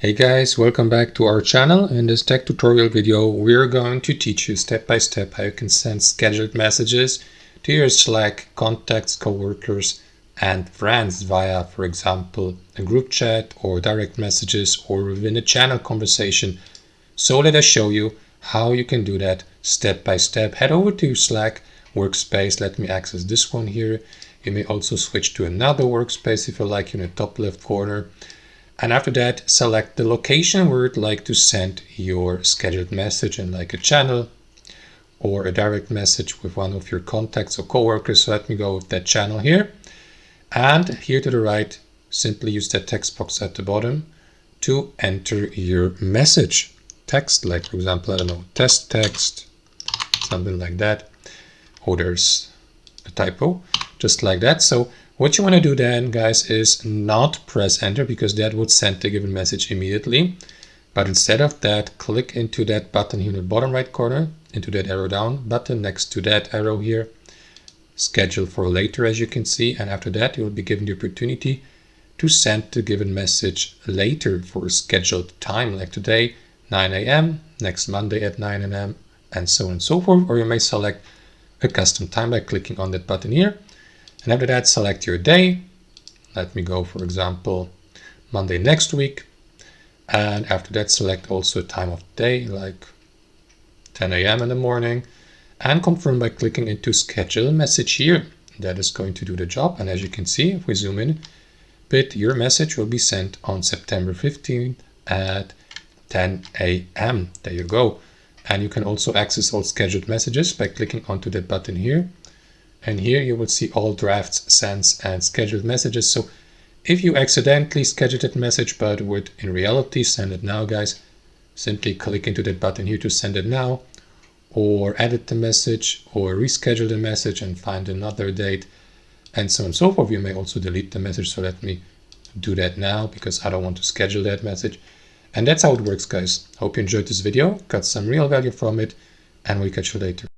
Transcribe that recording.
Hey guys, welcome back to our channel. In this tech tutorial video, we're going to teach you step by step how you can send scheduled messages to your Slack contacts, coworkers, and friends via, for example, a group chat or direct messages or within a channel conversation. So let us show you how you can do that step by step. Head over to Slack workspace. Let me access this one here. You may also switch to another workspace if you like in the top left corner. And after that, select the location where you'd like to send your scheduled message in, like a channel or a direct message with one of your contacts or coworkers. So let me go with that channel here. And here to the right, simply use that text box at the bottom to enter your message. Text, like for example, I don't know, test text, something like that. Oh, there's a typo, just like that. So what you want to do then, guys, is not press enter because that would send the given message immediately. But instead of that, click into that button here in the bottom right corner, into that arrow down button next to that arrow here, schedule for later, as you can see. And after that, you will be given the opportunity to send the given message later for a scheduled time, like today, 9 a.m., next Monday at 9 a.m., and so on and so forth. Or you may select a custom time by clicking on that button here. And after that, select your day. Let me go, for example, Monday next week. And after that, select also a time of day, like 10 a.m. in the morning. And confirm by clicking into schedule message here. That is going to do the job. And as you can see, if we zoom in a bit, your message will be sent on September 15th at 10 a.m. There you go. And you can also access all scheduled messages by clicking onto that button here. And here you will see all drafts, sends, and scheduled messages. So if you accidentally scheduled that message but would in reality send it now, guys, simply click into that button here to send it now, or edit the message, or reschedule the message and find another date, and so on and so forth. You may also delete the message. So let me do that now because I don't want to schedule that message. And that's how it works, guys. Hope you enjoyed this video, got some real value from it, and we'll catch you later.